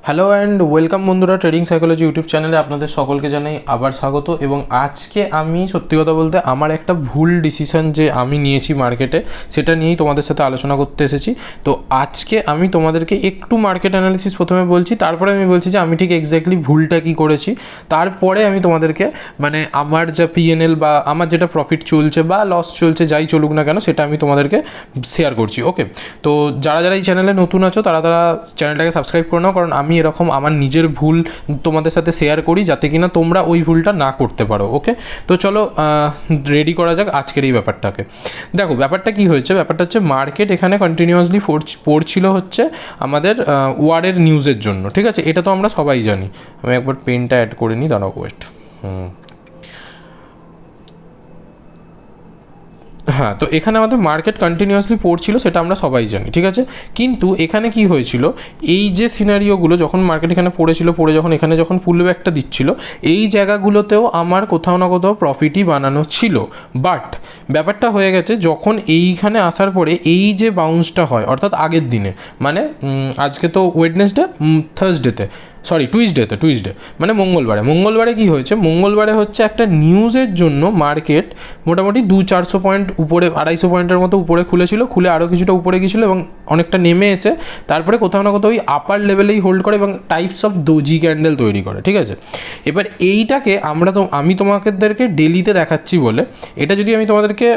Hello and welcome বন্ধুরা, trading psychology YouTube চ্যানেলে আপনাদের সকলকে জানাই আবার স্বাগত। এবং আজকে আমি সত্যি কথা বলতে আমার একটা ভুল ডিসিশন যে আমি নিয়েছি মার্কেটে, সেটা নিয়েই তোমাদের সাথে আলোচনা করতে এসেছি। তো আজকে আমি তোমাদেরকে একটু মার্কেট অ্যানালিসিস প্রথমে বলছি, তারপরে আমি বলছি যে আমি ঠিক এক্স্যাক্টলি ভুলটা কী করেছি, তারপরে আমি তোমাদেরকে মানে আমার যা পিএনএল বা আমার যেটা প্রফিট চলছে বা লস চলছে যাই চলুক না কেন সেটা আমি তোমাদেরকে শেয়ার করছি। ওকে, তো যারা যারা এই চ্যানেলে নতুন আছো তারা চ্যানেলটাকে সাবস্ক্রাইব করে নাও, কারণ আমি এরকম আমার নিজের ভুল তোমাদের সাথে শেয়ার করি যাতে কিনা তোমরা ওই ভুলটা না করতে পারো। ওকে, তো চলো রেডি করা যাক আজকের এই ব্যাপারটাকে। দেখো ব্যাপারটা কি হয়েছে, ব্যাপারটা হচ্ছে মার্কেট এখানে কন্টিনিউয়াসলি পড়ছিল হচ্ছে আমাদের ওয়ারের নিউজের জন্য। ঠিক আছে, এটা তো আমরা সবাই জানি। আমি একবার পেনটা অ্যাড করে নিই, দাঁড়াও ওয়েট। হ্যাঁ, তো এখানে আমাদের মার্কেট কন্টিনিউয়াসলি পড়ছিল, সেটা আমরা সবাই জানি। ঠিক আছে, কিন্তু এখানে কি হয়েছিল, এই যে সিনারিওগুলো যখন মার্কেট এখানে পড়েছিল, পড়ে যখন যখন পুল ব্যাকটা দিচ্ছিল, এই জায়গাগুলোতেও আমার কোথাও না কোথাও প্রফিটই বানানো ছিল। বাট ব্যাপারটা হয়ে গেছে যখন এইখানে আসার পরে এই যে বাউন্সটা হয়, অর্থাৎ আগের দিনে আজকে তো ওয়েডনেসডে, থার্সডেতে টুইসডে মানে মঙ্গলবারে কি হয়েছে, মঙ্গলবারে হচ্ছে একটা নিউজের জন্য মার্কেট মোটামুটি 200-400 পয়েন্ট উপরে, 250 পয়েন্টের মতো উপরে খুলে আরও কিছুটা উপরে গিয়েছিলো এবং অনেকটা নেমে এসে তারপরে কোথাও না কোথাও ওই আপার লেভেলেই হোল্ড করে এবং টাইপস অফ ডোজি ক্যান্ডেল তৈরি করে। ঠিক আছে, এবার এইটাকে আমি তোমাদেরকে ডেলিতে দেখাচ্ছি বলে, এটা যদি আমি তোমাদেরকে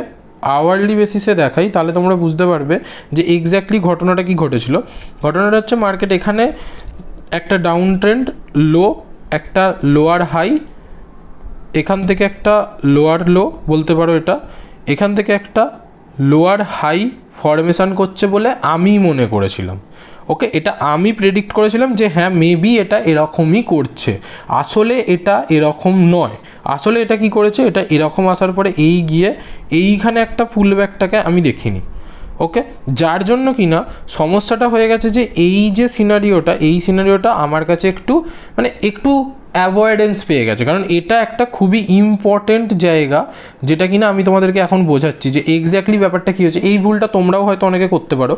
আওয়ারলি বেসিসে দেখাই তাহলে তোমরা বুঝতে পারবে যে এক্স্যাক্টলি ঘটনাটা কি ঘটেছিল। ঘটনাটা হচ্ছে মার্কেট এখানে একটা ডাউন ট্রেন্ড লো, একটা লোয়ার হাই, এখান থেকে একটা লোয়ার লো বলতে পারো, এটা এখান থেকে একটা লোয়ার হাই ফরমেশান করছে বলে আমি মনে করেছিলাম। ওকে, এটা আমি প্রেডিক্ট করেছিলাম যে হ্যাঁ মেবি এটা এরকমই করছে। আসলে এটা এরকম নয়। আসলে এটা কি করেছে, এটা এরকম আসার পরে এইখানে একটা ফুল ব্যাকটাকে আমি দেখিনি। ওকে, যার জন্য কি না সমস্যাটা হয়ে গেছে যে এই যে সিনারিওটা আমার কাছে একটু অ্যাভয়েডেন্স পেয়ে গেছে, কারণ এটা একটা খুবই ইম্পর্টেন্ট জায়গা যেটা কিনা আমি তোমাদেরকে এখন বোঝাচ্ছি যে এক্স্যাক্টলি ব্যাপারটা কী হচ্ছে। এই ভুলটা তোমরাও হয়তো অনেকে করতে পারো।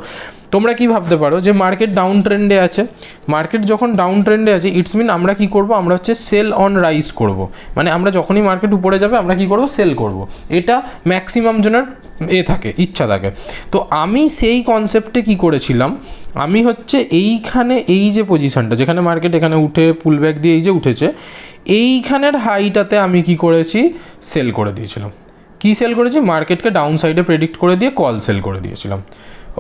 তোমরা কি ভাবতে পারো যে মার্কেট ডাউন ট্রেন্ডে আছে, মার্কেট যখন ডাউন ট্রেন্ডে আছে ইটস মিন আমরা কি করব, আমরা হচ্ছে সেল অন রাইজ করব। মানে আমরা যখনই মার্কেট উপরে যাবে আমরা কি করব, সেল করব। এটা ম্যাক্সিমাম জনের ইচ্ছা থাকে। তো আমি সেই কনসেপ্টে কি করেছিলাম, আমি হচ্ছে এইখানে এই যে পজিশনটা যেখানে মার্কেট এখানে উঠে পুল ব্যাক দিয়ে এই যে উঠেছে, এইখানের হাইটাতে আমি কি করেছি, সেল করে দিয়েছিলাম। কি সেল করেছি, মার্কেটকে ডাউন সাইডে প্রেডিক্ট করে দিয়ে কল সেল করে দিয়েছিলাম।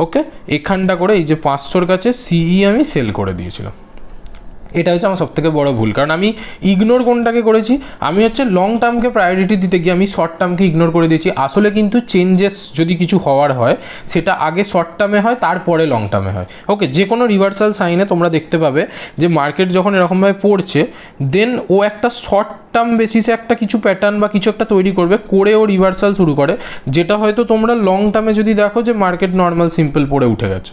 ওকে, এখানটা করে এই যে 500-র কাছে সিই আমি সেল করে দিয়েছিলাম। এটা হচ্ছে আমার সবথেকে বড় ভুল, কারণ আমি ইগনোর কোনটাকে করেছি, আমি হচ্ছে লং টার্মকে প্রায়োরিটি দিতে গিয়ে আমি শর্ট টার্মকে ইগনোর করে দিয়েছি। আসলে কিন্তু চেঞ্জেস যদি কিছু হওয়ার হয় সেটা আগে শর্ট টার্মে হয়, তারপরে লং টার্মে হয়। ওকে, যে কোনো রিভার্সাল সাইনে তোমরা দেখতে পাবে যে মার্কেট যখন এরকমভাবে পড়ছে, দেন ও একটা শর্ট টার্ম বেসিসে একটা কিছু প্যাটার্ন বা কিছু একটা তৈরি করে ও রিভার্সাল শুরু করে, যেটা হয়তো তোমরা লং টার্মে যদি দেখো যে মার্কেট নর্মাল সিম্পল পড়ে উঠে গেছে।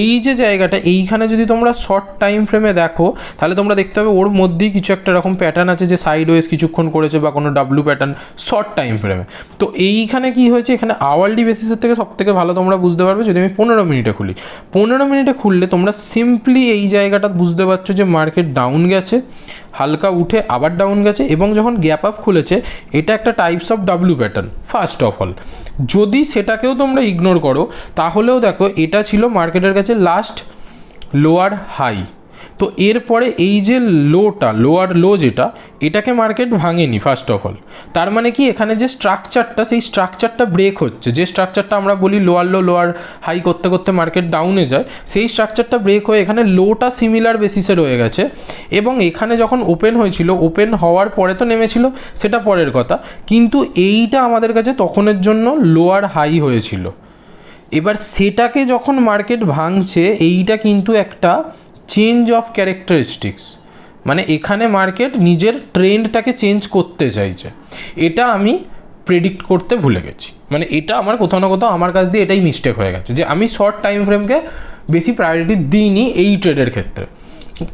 এই যে জায়গাটা এইখানে যদি তোমরা শর্ট টাইম ফ্রেমে দেখো তাহলে তোমরা দেখতে পাবে ওর মধ্যেই কিছু একটা এরকম প্যাটার্ন আছে যে সাইড ওয়েজ কিছুক্ষণ করেছে বা কোনো ডাব্লু প্যাটার্ন শর্ট টাইম ফ্রেমে। তো এইখানে কি হয়েছে, এখানে আওয়ারলি বেসিসের থেকে সবথেকে ভালো তোমরা বুঝতে পারবে যদি আমি 15 মিনিটে খুলি। 15 মিনিটে খুললে তোমরা সিম্পলি এই জায়গাটা বুঝতে পারছো যে মার্কেট ডাউন গেছে, হালকা উঠে আবার ডাউন গেছে, এবং যখন গ্যাপ আপ খুলেছে এটা একটা types of W pattern. First of all যদি সেটাকেও তোমরা ইগনোর করো তাহলেও দেখো এটা ছিল মার্কেটের কাছে লাস্ট লোয়ার হাই। তো এরপরে এই যে লোয়ার লো এটাকে মার্কেট ভাঙেনি ফার্স্ট অফ অল। তার মানে কি এখানে যে স্ট্রাকচারটা, সেই স্ট্রাকচারটা ব্রেক হচ্ছে। যে স্ট্রাকচারটা আমরা বলি লোয়ার হাই করতে করতে মার্কেট ডাউনে যায়, সেই স্ট্রাকচারটা ব্রেক হয়ে এখানে লোটা সিমিলার বেসিসে রয়ে গেছে। এবং এখানে যখন ওপেন হয়েছিল, ওপেন হওয়ার পরে তো নেমেছিল সেটা পরের কথা, কিন্তু এইটা আমাদের কাছে তখনের জন্য লোয়ার হাই হয়েছিল। এবার সেটাকে যখন মার্কেট ভাঙছে, এইটা কিন্তু একটা চেঞ্জ অফ ক্যারেক্টারিস্টিক্স, মানে এখানে মার্কেট নিজের ট্রেন্ডটাকে চেঞ্জ করতে চাইছে। এটা আমি প্রেডিক্ট করতে ভুলে গেছি, মানে এটা আমার কোথাও না কোথাও আমার কাছ দিয়ে এটাই মিস্টেক হয়ে গেছে যে আমি শর্ট টাইম ফ্রেমকে বেশি প্রায়োরিটি দিইনি এই ট্রেডের ক্ষেত্রে।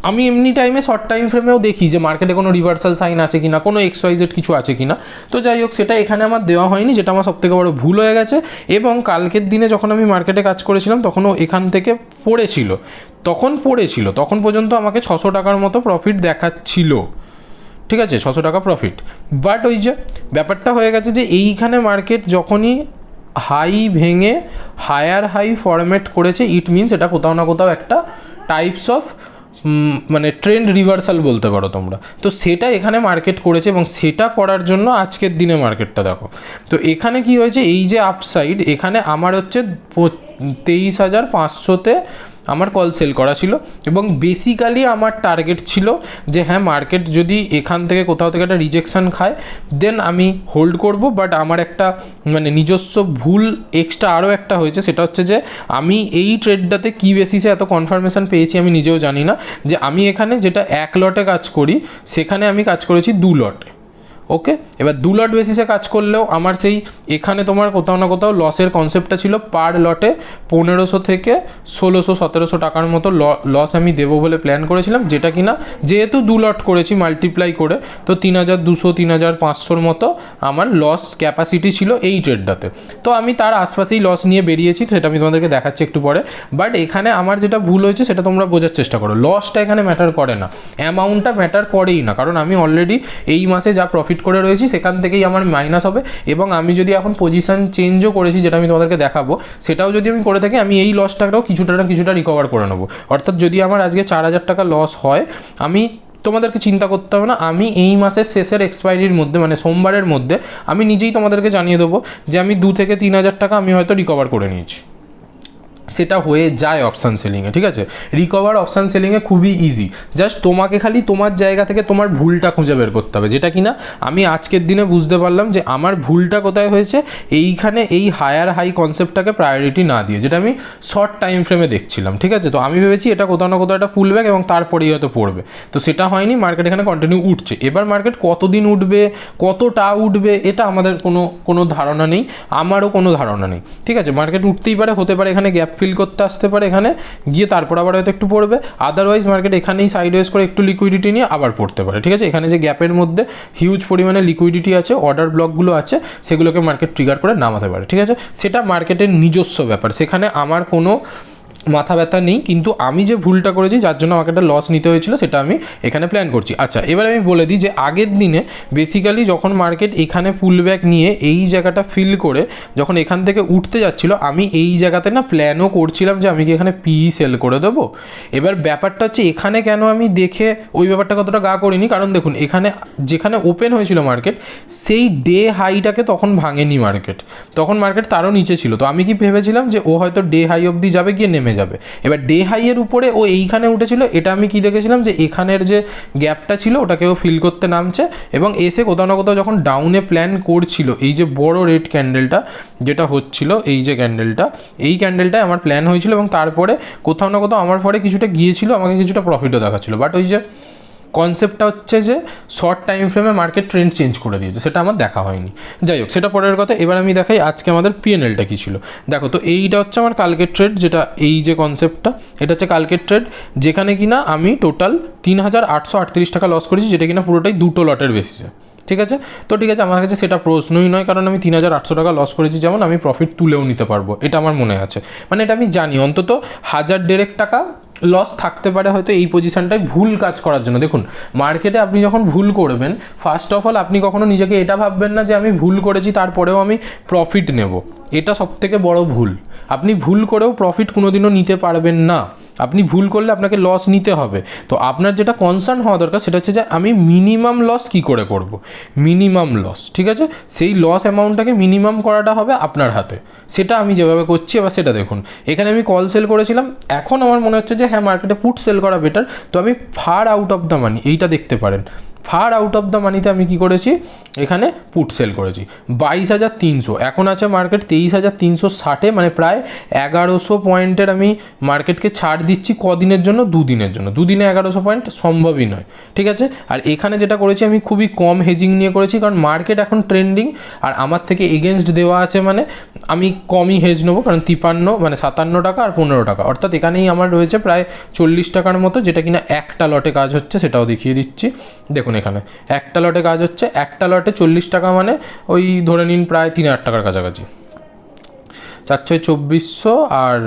আমি এমনি টাইমে শর্ট টাইম ফ্রেমেও দেখি যে মার্কেটে কোনো রিভার্সাল সাইন আছে কিনা, কোনো XYZ কিছু আছে কিনা। তো যাই হোক, সেটা এখানে আমার দেওয়া হয়নি, যেটা আমার সবথেকে বড় ভুল হয়ে গেছে। এবং কালকের দিনে যখন আমি মার্কেটে কাজ করেছিলাম তখনও এখান থেকে পড়েছিল, তখন পর্যন্ত আমাকে 600 টাকার মতো প্রফিট দেখাচ্ছিল, ঠিক আছে, 600 টাকা প্রফিট। বাট ওই যে ব্যাপারটা হয়ে গেছে যে এইখানে মার্কেট যখনই হাই ভেঙে হায়ার হাই ফরম্যাট করেছে, ইট মিনস এটা কোথাও না কোথাও একটা টাইপস অফ মানে ট্রেন্ড রিভার্সাল বলতে পারো তোমরা। তো সেটা এখানে মার্কেট করেছে এবং সেটা করার জন্য আজকের দিনে মার্কেটটা দেখো। তো এখানে কি হয়েছে, এই যে আপসাইড, এখানে আমার হচ্ছে 23,500-তে আমার কল সেল করা ছিল এবং বেসিক্যালি আমার টার্গেট ছিল যে হ্যাঁ, মার্কেট যদি এখান থেকে কোথাও থেকে একটা রিজেকশান খায় দেন আমি হোল্ড করব। বাট আমার একটা মানে নিজস্ব ভুল এক্সট্রা আরও একটা হয়েছে, সেটা হচ্ছে যে আমি এই ট্রেডটাতে কী বেসিসে এত কনফার্মেশন পেয়েছি আমি নিজেও জানি না, যে আমি এখানে যেটা 1 লটে কাজ করি সেখানে আমি কাজ করেছি 2 লটে। ওকে, এবার 2 লট বেসিসে কাজ করলেও আমার সেই এখানে তোমার কোথাও না কোথাও লসের কনসেপ্টটা ছিল। পার লটে 1500 থেকে 1600-1700 টাকার মতো লস আমি দেবো বলে প্ল্যান করেছিলাম, যেটা কিনা যেহেতু 2 লট করেছি মাল্টিপ্লাই করে, তো 3200-3500-র মতো আমার লস ক্যাপাসিটি ছিল এই ট্রেডটাতে। তো আমি তার আশপাশেই লস নিয়ে বেরিয়েছি, সেটা আমি তোমাদেরকে দেখাচ্ছি একটু পরে। বাট এখানে আমার যেটা ভুল হয়েছে সেটা তোমরা বোঝার চেষ্টা করো। লসটা এখানে ম্যাটার করে না, অ্যামাউন্টটা ম্যাটার করেই না, কারণ আমি অলরেডি এই মাসে যা প্রফিট করে রয়েছি সেখান থেকেই আমার মাইনাস হবে। এবং আমি যদি এখন পজিশন চেঞ্জও করেছি, যেটা আমি তোমাদেরকে দেখাবো, সেটাও যদি আমি করে থাকি, আমি এই লসটাকেও কিছুটা রিকভার করে নেবো। অর্থাৎ যদি আমার আজকে 4,000 টাকা লস হয়, আমি তোমাদেরকে চিন্তা করতে হবে না, আমি এই মাসের শেষের এক্সপায়ারির মধ্যে মানে সোমবারের মধ্যে আমি নিজেই তোমাদেরকে জানিয়ে দেবো যে আমি 2 থেকে 3,000 টাকা আমি হয়তো রিকভার করে নিয়েছি। সেটা হয়ে যায় অপশান সেলিংয়ে, ঠিক আছে। রিকভার অপশান সেলিংয়ে খুবই ইজি, জাস্ট তোমাকে খালি তোমার জায়গা থেকে তোমার ভুলটা খুঁজে বের করতে হবে, যেটা কিনা আমি আজকের দিনে বুঝতে পারলাম যে আমার ভুলটা কোথায় হয়েছে। এইখানে এই হায়ার হাই কনসেপ্টটাকে প্রায়োরিটি না দিয়ে, যেটা আমি শর্ট টাইম ফ্রেমে দেখছিলাম, ঠিক আছে। তো আমি ভেবেছি এটা কোথাও না কোথাও একটা পুল ব্যাক এবং তারপরেই হয়তো পড়বে, তো সেটা হয়নি। মার্কেট এখানে কন্টিনিউ উঠছে। এবার মার্কেট কতদিন উঠবে, কতটা উঠবে, এটা আমাদের কোনো ধারণা নেই, আমারও কোনো ধারণা নেই, ঠিক আছে। মার্কেট উঠতেই পারে, হতে পারে এখানে গ্যাপ ফিল করতে আসতে পারে, এখানে গিয়ে তারপর আবার হয়তো একটু পড়বে। আদারওয়াইজ মার্কেট এখানেই সাইডওয়েজ করে একটু লিকুইডিটি নিয়ে আবার পড়তে পারে, ঠিক আছে। এখানে যে গ্যাপের মধ্যে হিউজ পরিমাণে লিকুইডিটি আছে, অর্ডার ব্লকগুলো আছে, সেগুলোকে মার্কেট ট্রিগার করে নামাতে পারে, ঠিক আছে। সেটা মার্কেটের নিজস্ব ব্যাপার, সেখানে আমার কোনো মাথা ব্যথা নেই। কিন্তু আমি যে ভুলটা করেছি, যার জন্য আমাকে একটা লস নিতে হয়েছিল, সেটা আমি এখানে প্ল্যান করছি। আচ্ছা, এবার আমি বলে দিই যে আগের দিনে বেসিক্যালি যখন মার্কেট এখানে পুল ব্যাক নিয়ে এই জায়গাটা ফিল করে যখন এখান থেকে উঠতে যাচ্ছিল, আমি এই জায়গাতে না প্ল্যানও করছিলাম যে আমি কি এখানে সেল করে দেবো। এবার ব্যাপারটা হচ্ছে এখানে কেন আমি দেখে ওই ব্যাপারটা কতটা গা করিনি, কারণ দেখুন এখানে যেখানে ওপেন হয়েছিল মার্কেট, সেই ডে হাইটাকে তখন ভাঙেনি মার্কেট, তখন মার্কেট তারও নিচে ছিল। তো আমি কি ভেবেছিলাম যে ও হয়তো ডে হাই অবধি যাবে, গিয়ে নেমে যাবে। এবার ডে হাইয়ের উপরে ও এইখানে উঠেছিল, এটা আমি কি দেখেছিলাম যে এখানের যে গ্যাপটা ছিল ওটাকেও ফিল করতে নামছে এবং এসে কোথাও না কোথাও যখন ডাউনে প্ল্যান করছিল, এই যে বড় রেড ক্যান্ডেলটা যেটা হচ্ছিল, এই যে ক্যান্ডেলটা, এই ক্যান্ডেলটায় আমার প্ল্যান হয়েছিল এবং তারপরে কোথাও না কোথাও আমার পরে কিছুটা গিয়েছিল, আমাকে কিছুটা প্রফিটও দেখাচ্ছিল। বাট ওই যে কনসেপ্টটা হচ্ছে যে শর্ট টাইম ফ্রেমে মার্কেট ট্রেন্ড চেঞ্জ করে দিয়েছে, সেটা আমার দেখা হয়নি। যাই হোক, সেটা পরের কথা। এবার আমি দেখাই আজকে আমাদের পিএনএলটা কী ছিল। দেখো, তো এইটা হচ্ছে আমার কালকের ট্রেড, যেটা এই যে কনসেপ্টটা, এটা হচ্ছে কালকের ট্রেড, যেখানে কিনা আমি টোটাল 3,838 টাকা লস করেছি, যেটা কিনা পুরোটাই 2টো লটের বেসিসে, ঠিক আছে। তো ঠিক আছে, আমার কাছে সেটা প্রশ্নই নয়, কারণ আমি 3,800 টাকা লস করেছি, যেমন আমি প্রফিট তুলেও নিতে পারবো, এটা আমার মনে আছে। মানে এটা আমি জানি অন্তত 1,000-1,500 টাকা লস থাকতে পারে হয়তো এই পজিশনটায় ভুল কাজ করার জন্য। দেখুন, মার্কেটে আপনি যখন ভুল করবেন, ফার্স্ট অফ অল আপনি কখনো নিজেকে এটা ভাববেন না যে আমি ভুল করেছি তারপরেও আমি প্রফিট নেব, এটা সবথেকে বড় ভুল। আপনি ভুল করেও প্রফিট কোনোদিনও নিতে পারবেন না, আপনি ভুল করলে আপনাকে লস নিতে হবে। তো আপনার যেটা কনসার্ন হওয়া দরকার সেটা হচ্ছে যে আমি মিনিমাম লস কী করে করব, মিনিমাম লস, ঠিক আছে। সেই লস অ্যামাউন্টটাকে মিনিমাম করাটা হবে আপনার হাতে, সেটা আমি যেভাবে করছি। এবার সেটা দেখুন, এখানে আমি কল সেল করেছিলাম, এখন আমার মনে হচ্ছে যে হ্যাঁ মার্কেটে পুট সেল করা বেটার, তো আমি far out of the money এইটা দেখতে পারেন, ফার আউট অফ দ্য মানিতে আমি কি করেছি, এখানে পুট সেল করেছি 22,300, এখন আছে মার্কেট 23,360, মানে প্রায় 1100 পয়েন্টের আমি মার্কেটকে ছাড় দিচ্ছি। কদিনের জন্য? দুদিনের জন্য। দুদিনে 1100 পয়েন্ট সম্ভবই নয়, ঠিক আছে। আর এখানে যেটা করেছি আমি খুবই কম হেজিং নিয়ে করেছি, কারণ মার্কেট এখন ট্রেন্ডিং আর আমার থেকে এগেনস্ট দেওয়া আছে, মানে আমি কমই হেজ নেবো, কারণ 53 মানে 57 টাকা আর 15 টাকা, অর্থাৎ এখানেই আমার রয়েছে প্রায় 40 টাকার মতো, যেটা কিনা একটা লটে কাজ হচ্ছে, সেটাও দেখিয়ে দিচ্ছি। দেখুন এখানে একটা লটে কাজ হচ্ছে, একটা লটে 40 টাকা, মানে ওই ধরে নিন প্রায় 3,000 টাকার কাছাকাছি। 4/6 2400 আর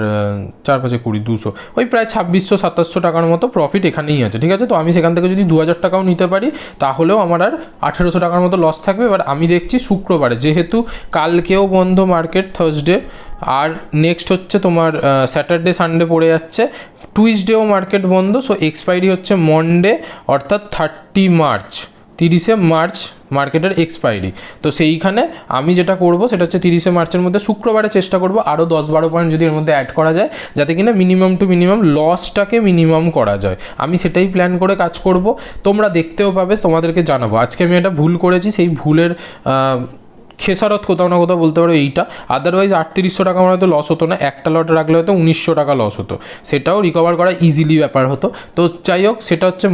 4/5 20, ওই প্রায় 2600-2700 টাকার মতো প্রফিট এখানেই আছে, ঠিক আছে। তো আমি সেখান থেকে যদি 2000 টাকাও নিতে পারি তাহলেও আমার আর 1800 টাকার মতো লস থাকবে। এবার আমি দেখছি শুক্রবারে, যেহেতু কালকেও বন্ধ মার্কেট থার্সডে, আর নেক্সট হচ্ছে তোমার স্যাটারডে সানডে পড়ে যাচ্ছে, টুইসডেও মার্কেট বন্ধ, সো এক্সপায়ারি হচ্ছে মন্ডে, অর্থাৎ 30 মার্চ, 30শে মার্চ মার্কেটের এক্সপায়ারি। তো সেইখানে আমি যেটা করব সেটা হচ্ছে 30শে মার্চের মধ্যে শুক্রবারে চেষ্টা করব আরও 10-12 পয়েন্ট যদি এর মধ্যে অ্যাড করা যায়, যাতে কিনা মিনিমাম টু মিনিমাম লসটাকে মিনিমাম করা যায়। আমি সেটাই প্ল্যান করে কাজ করব, তোমরা দেখতেও পাবে, তোমাদেরকে জানাবো। আজকে আমি একটা ভুল করেছি, সেই ভুলের খেসারত কোথাও না কোথাও বলতে পারো এইটা, আদারওয়াইজ 3800 টাকা আমার হয়তো লস হতো না, একটা লট রাখলে হয়তো 1900 টাকা লস হতো, সেটাও রিকভার করা ইজিলি ব্যাপার হতো। তো যাই হোক, সেটা হচ্ছে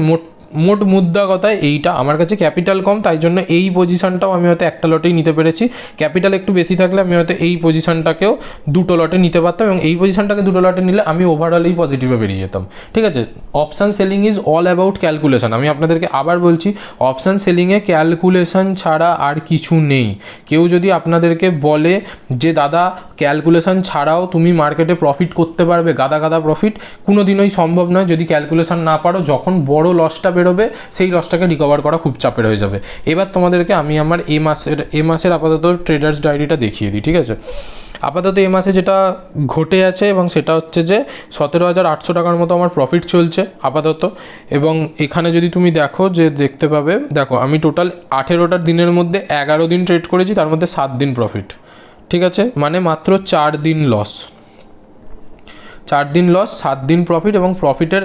মোট মুদ্রা কথায় এইটা। আমার কাছে ক্যাপিটাল কম, তাই জন্য এই পজিশনটাও আমি হয়তো একটা লটেই নিতে পেরেছি। ক্যাপিটাল একটু বেশি থাকলে আমি হয়তো এই পজিশনটাকেও দুটো লটে নিতে পারতাম, এবং এই পজিশনটাকে দুটো লটে নিলে আমি ওভারঅলেই পজিটিভে বেরিয়ে যেতাম, ঠিক আছে। Option selling is all about calculation. আমি আপনাদেরকে আবার বলছি, অপশান সেলিংয়ে ক্যালকুলেশন ছাড়া আর কিছু নেই। কেউ যদি আপনাদেরকে বলে যে দাদা ক্যালকুলেশন ছাড়াও তুমি মার্কেটে প্রফিট করতে পারবে, গাদা প্রফিট, কোনো দিনই সম্ভব নয় যদি ক্যালকুলেশন না পারো। যখন বড় লসটা বেরোবে সেই লসটাকে রিকভার করা খুব চাপের হয়ে যাবে। এবার তোমাদেরকে আমি আমার এ মাসের আপাতত ট্রেডার্স ডায়েরিটা দেখিয়ে দিই, ঠিক আছে। আপাতত এ মাসে যেটা ঘটে আছে এবং সেটা হচ্ছে যে 17,800 টাকার মতো আমার প্রফিট চলছে আপাতত। এবং এখানে যদি তুমি দেখো, যে দেখতে পাবে, দেখো আমি টোটাল 18টা দিনের মধ্যে 11 দিন ট্রেড করেছি, তার মধ্যে 7 দিন প্রফিট, ঠিক আছে। মানে মাত্র 4 দিন লস, 4 দিন লস, 7 দিন প্রফিট। এবং প্রফিটের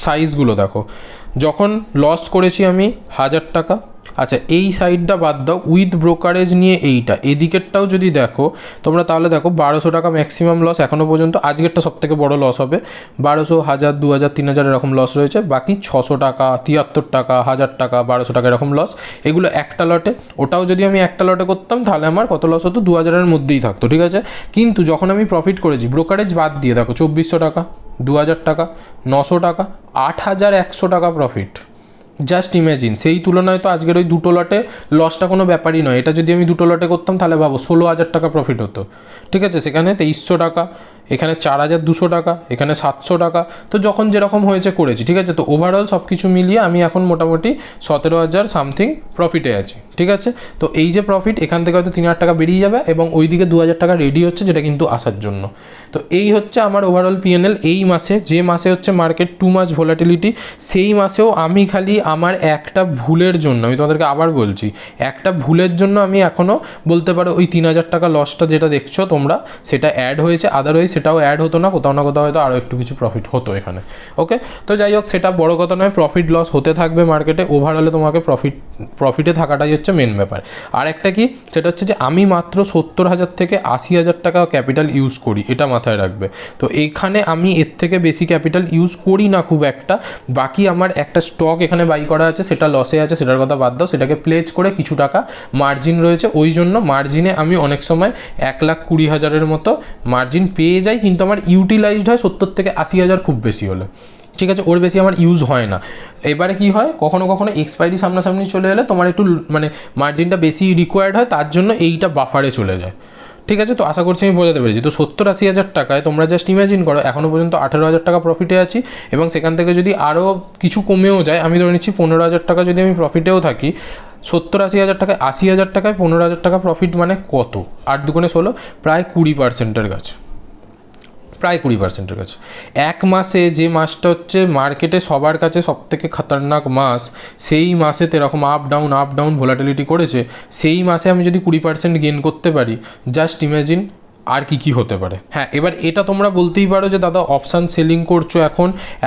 সাইজগুলো দেখো, যখন লস করেছি আমি 1000 টাকা, আচ্ছা এই সাইডটা বাদ দাও, উইথ ব্রোকারেজ নিয়ে এইটা, এদিকেরটাও যদি দেখো তোমরা, তাহলে দেখো 1200 টাকা ম্যাক্সিমাম লস এখনও পর্যন্ত। আজকেরটা সবথেকে বড় লস হবে, 1200, 1000, 2000, 3000 এরকম লস রয়েছে। বাকি 600 টাকা, 73 টাকা, 1000 টাকা, 1200 টাকা এরকম লস, এগুলো একটা লটে। ওটাও যদি আমি একটা লটে করতাম তাহলে আমার কত লস হতো? 2000-এর মধ্যেই থাকতো, ঠিক আছে। কিন্তু যখন আমি প্রফিট করেছি ব্রোকারেজ বাদ দিয়ে, দেখো 2400 টাকা, 2000 টাকা, 900 টাকা, 8100 টাকা প্রফিট। জাস্ট ইম্যাজিন, সেই তুলনায় তো আজকের ওই দুটো লটে লসটা কোনো ব্যাপারই নয়। এটা যদি আমি দুটো লটে করতাম তাহলে ভাবো 16,000 টাকা প্রফিট হতো, ঠিক আছে। সেখানে 2300 টাকা, এখানে 4,200 টাকা, এখানে 700 টাকা। তো যখন যেরকম হয়েছে করেছি, ঠিক আছে। তো ওভারঅল সব কিছু মিলিয়ে আমি এখন মোটামুটি 17,000 সামথিং প্রফিটে আছি, ঠিক আছে। তো এই যে প্রফিট, এখান থেকে হয়তো 3,000 টাকা বেরিয়ে যাবে এবং ওইদিকে 2,000 টাকা রেডি হচ্ছে, যেটা কিন্তু আসার জন্য। তো এই হচ্ছে আমার ওভারঅল পিএনএল এই মাসে। যে মাসে হচ্ছে মার্কেট টু মাচ ভোলাটিলিটি, সেই মাসেও আমি খালি আমার একটা ভুলের জন্য, আমি তোমাদেরকে আবার বলছি, একটা ভুলের জন্য আমি এখনও বলতে পারো ওই 3,000 টাকা লসটা যেটা দেখছো তোমরা, সেটা অ্যাড হয়েছে। আদারওয়াইজ সেটাও অ্যাড হতো না, কোথাও না কোথাও হয়তো আরও একটু কিছু প্রফিট হতো এখানে, ওকে। তো যাই হোক, সেটা বড় কথা নয়, প্রফিট লস হতে থাকবে মার্কেটে। ওভারঅলে তোমাকে প্রফিটে থাকাটাই হচ্ছে মেন ব্যাপার। আর একটা কি, সেটা হচ্ছে যে আমি মাত্র 70,000 থেকে 80,000 টাকা ক্যাপিটাল ইউজ করি, এটা মাথায় রাখবে। তো এইখানে আমি এর থেকে বেশি ক্যাপিটাল ইউজ করি না খুব একটা। বাকি আমার একটা স্টক এখানে বাই করা আছে, সেটা লসে আছে, সেটার কথা বাদ দাও, সেটাকে প্লেজ করে কিছু টাকা মার্জিন রয়েছে। ওই জন্য মার্জিনে আমি অনেক সময় 1,20,000-এর মতো মার্জিন পেয়ে যাই, কিন্তু আমার ইউটিলাইজড হয় 70 থেকে 80,000 খুব বেশি হলে, ঠিক আছে। ওর বেশি আমার ইউজ হয় না। এবারে কি হয়, কখনো কখনো এক্সপায়ারি সামনাসামনি চলে এলে তোমার একটু মানে মার্জিনটা বেশি রিকোয়ার্ড হয়, তার জন্য এইটা বাফারে চলে যায়, ঠিক আছে। তো আশা করছি আমি বোঝাতে পেরেছি। তো 70-80,000 টাকায় তোমরা জাস্ট ইমাজিন করো, এখনও পর্যন্ত 18,000 টাকা প্রফিটে আছি, এবং সেখান থেকে যদি আরও কিছু কমেও যায়, আমি ধরে নিচ্ছি 15,000 টাকা যদি আমি প্রফিটেও থাকি, 70-80,000 টাকায়, 80,000 টাকায় 15,000 টাকা প্রফিট মানে কত? 8 দুগুণে 16, প্রায় 20%-এর কাছে, প্রায় 20%-এর কাছে। এক মাসে, যে মাসটা হচ্ছে মার্কেটে সবার কাছে সবথেকে খতরনাক মাস, সেই মাসে এরকম আপ ডাউন ভোলাটিলিটি করেছে, সেই মাসে আমি যদি 20% গেন করতে পারি, জাস্ট ইমাজিন আর কি হতে পারে। হ্যাঁ, এবার এটা তোমরা বলতেই পারো যে দাদা অপশান সেলিং করছো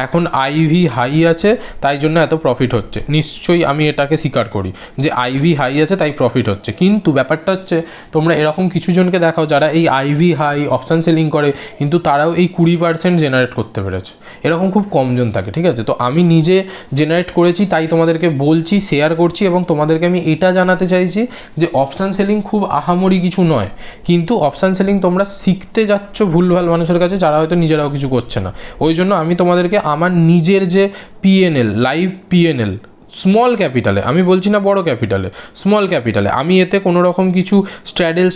এখন আইভি হাই আছে তাই জন্য এত প্রফিট হচ্ছে। নিশ্চয়ই আমি এটাকে স্বীকার করি যে আইভি হাই আছে তাই প্রফিট হচ্ছে, কিন্তু ব্যাপারটা হচ্ছে তোমরা এরকম কিছু জনকে দেখাও যারা এই আইভি হাই অপশান সেলিং করে কিন্তু তারাও এই 20% জেনারেট করতে পেরেছে, এরকম খুব কমজন থাকে। ঠিক আছে, তো আমি নিজে জেনারেট করেছি তাই তোমাদেরকে বলছি, শেয়ার করছি এবং তোমাদেরকে আমি এটা জানাতে চাইছি যে অপশান সেলিং খুব আহামরি কিছু নয়, কিন্তু অপশান সেলিং তোমরা শিখতে যাচ্ছ ভুলভাল মানুষের কাছে যারা হয়তো নিজেরাও কিছু করছে না। ওই জন্য আমি তোমাদেরকে আমার নিজের যে পিএনএল, লাইভ পিএনএল, স্মল ক্যাপিটালে, আমি বলছি না বড় ক্যাপিটালে, স্মল ক্যাপিটালে, আমি এতে কোনো রকম কিছু স্ট্র্যাডেল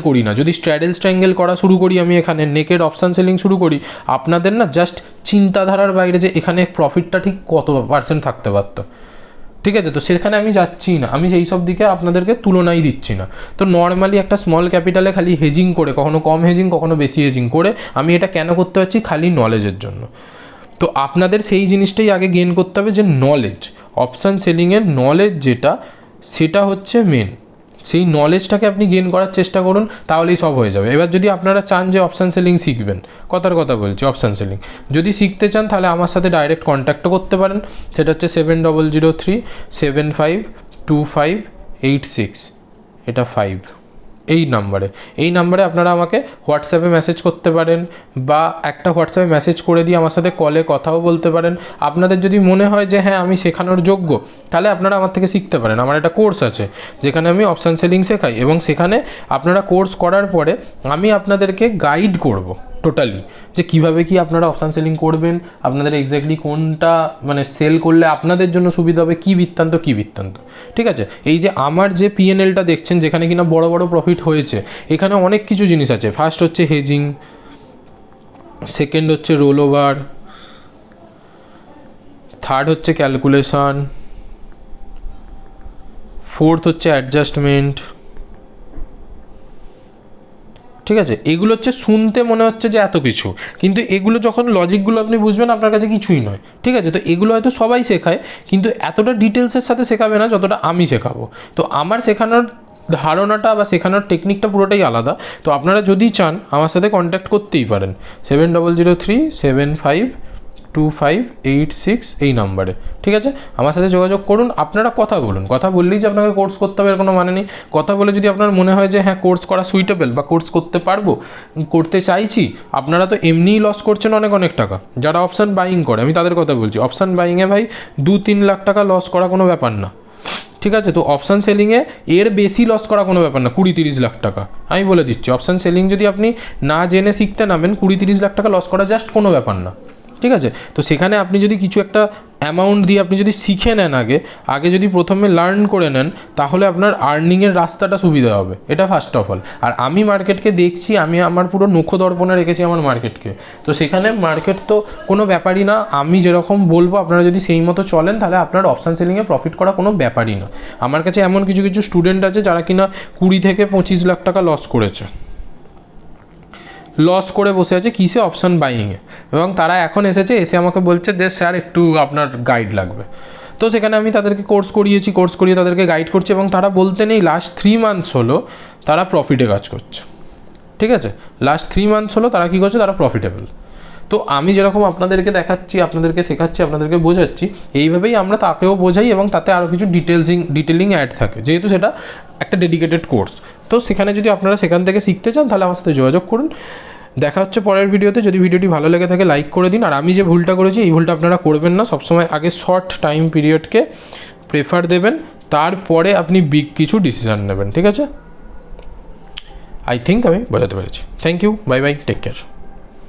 করি না। যদি স্ট্র্যাডেল করা শুরু করি আমি এখানে নেকেড অপশান সেলিং শুরু করি, আপনাদের না জাস্ট চিন্তাধারার বাইরে যে এখানে প্রফিটটা ঠিক কত % থাকতে পারতো। ঠিক আছে, তো সেখানে আমি যাচ্ছি না, আমি সেই সব দিকে আপনাদেরকে তুলনাই দিচ্ছি না। তো নর্মালি একটা স্মল ক্যাপিটালে খালি হেজিং করে, কখনো কম হেজিং কখনো বেশি হেজিং করে আমি এটা কেন করতে পারছি, খালি নলেজের জন্য। তো আপনাদের সেই জিনিসটাই আগে গেইন করতে হবে যে নলেজ, অপশান সেলিংয়ের নলেজ যেটা, সেটা হচ্ছে মেন। সেই নলেজটাকে আপনি গেইন করার চেষ্টা করুন, তাহলেই সব হয়ে যাবে। এবার যদি আপনারা চান যে অপশান সেলিং শিখবেন, কথার কথা বলছি, অপশান সেলিং যদি শিখতে চান তাহলে আমার সাথে ডাইরেক্ট কন্ট্যাক্টও করতে পারেন। সেটা হচ্ছে 7003752586, এটা 5, এই নাম্বারে আপনারা আমাকে হোয়াটসঅ্যাপে মেসেজ করতে পারেন বা একটা হোয়াটসঅ্যাপে মেসেজ করে দিয়ে আমার সাথে কলে কথাও বলতে পারেন। আপনাদের যদি মনে হয় যে হ্যাঁ আমি শেখানোর যোগ্য, তাহলে আপনারা আমার থেকে শিখতে পারেন। আমার একটা কোর্স আছে যেখানে আমি অপশান সেলিং শেখাই এবং সেখানে আপনারা কোর্স করার পরে আমি আপনাদেরকে গাইড করব টোটালি যে কীভাবে কি আপনারা অপশান সেলিং করবেন, আপনাদের এক্স্যাক্টলি কোনটা মানে সেল করলে আপনাদের জন্য সুবিধা হবে, কী বৃত্তান্ত। ঠিক আছে, এই যে আমার যে পিএনএলটা দেখছেন যেখানে কিনা বড় বড় প্রফিট হয়েছে, এখানে অনেক কিছু জিনিস আছে। ফার্স্ট হচ্ছে হেজিং, সেকেন্ড হচ্ছে রোল ওভার, থার্ড হচ্ছে ক্যালকুলেশন, ফোর্থ হচ্ছে অ্যাডজাস্টমেন্ট। ঠিক আছে, এগুলো হচ্ছে শুনতে মনে হচ্ছে যে এত কিছু, কিন্তু এগুলো যখন লজিকগুলো আপনি বুঝবেন আপনার কাছে কিছুই নয়। ঠিক আছে, তো এগুলো হয়তো সবাই শেখায় কিন্তু এতটা ডিটেলসের সাথে শেখাবে না যতটা আমি শেখাবো। তো আমার শেখানোর ধারণাটা বা শেখানোর টেকনিকটা পুরোটাই আলাদা। তো আপনারা যদি চান আমার সাথে কন্ট্যাক্ট করতেই পারেন 7003752586 এই নাম্বারে। ঠিক আছে, আমার সাথে যোগাযোগ করুন, আপনারা কথা বলুন। কথা বললেই যে আপনাকে কোর্স করতে হবে এর কোনো মানে নেই। কথা বলে যদি আপনার মনে হয় যে হ্যাঁ কোর্স করা সুইটেবল বা কোর্স করতে পারবো, করতে চাইছি, আপনারা তো এমনিই লস করছেন অনেক টাকা। যারা অপশান বাইং করে, আমি তাদের কথা বলছি, অপশান বাইংয়ে ভাই 2-3 লাখ টাকা লস করা কোনো ব্যাপার না। ঠিক আছে, তো অপশান সেলিংয়ে এর বেশি লস করা কোনো ব্যাপার না, 20-30 লাখ টাকা। আমি বলে দিচ্ছি, অপশান সেলিং যদি আপনি না জেনে শিখতে নামেন, 20-30 লাখ টাকা লস করা জাস্ট কোনো ব্যাপার না। ঠিক আছে, তো সেখানে আপনি যদি কিছু একটা অ্যামাউন্ট দিয়ে আপনি যদি শিখে নেন, আগে যদি প্রথমে লার্ন করে নেন, তাহলে আপনার আর্নিংয়ের রাস্তাটা সুবিধা হবে। এটা ফার্স্ট অফ অল। আর আমি মার্কেটকে দেখছি, আমি আমার পুরো নখদর্পণে রেখেছি আমার মার্কেটকে। তো সেখানে মার্কেট তো কোনো ব্যাপারই না, আমি যেরকম বলবো আপনারা যদি সেই মতো চলেন তাহলে আপনার অপশান সেলিংয়ে প্রফিট করা কোনো ব্যাপারই না। আমার কাছে এমন কিছু স্টুডেন্ট আছে যারা কিনা 20 থেকে 25 লাখ টাকা লস করে বসে আছে কিসে, অপশান বাইংয়ে। এবং তারা এখন এসে আমাকে বলছে যে স্যার একটু আপনার গাইড লাগবে। তো সেখানে আমি তাদেরকে কোর্স করিয়ে তাদেরকে গাইড করছি এবং তারা বলতে নেই লাস্ট 3 মান্থস হলো তারা প্রফিটে কাজ করছে। ঠিক আছে, লাস্ট 3 মান্থস হলো তারা কী করছে, তারা প্রফিটেবল। তো আমি যেরকম আপনাদেরকে দেখাচ্ছি, আপনাদেরকে শেখাচ্ছি, আপনাদেরকে বোঝাচ্ছি, এইভাবেই আমরা তাকেও বোঝাই এবং তাতে আরও কিছু ডিটেলিং অ্যাড থাকে, যেহেতু সেটা একটা ডেডিকেটেড কোর্স। তো সেখানে যদি আপনারা সেখান থেকে শিখতে চান তাহলে আমার সাথে যোগাযোগ করুন। দেখা হচ্ছে পরের ভিডিওতে। যদি ভিডিওটি ভালো লেগে থাকে লাইক করে দিন। আর আমি যে ভুলটা করেছি এই ভুলটা আপনারা করবেন না। সবসময় আগে শর্ট টাইম পিরিয়ডকে প্রেফার দেবেন, তারপরে আপনি বিগ কিছু ডিসিশান নেবেন। ঠিক আছে, আই থিঙ্ক আমি বোঝাতে পেরেছি। Thank you, bye bye, take care.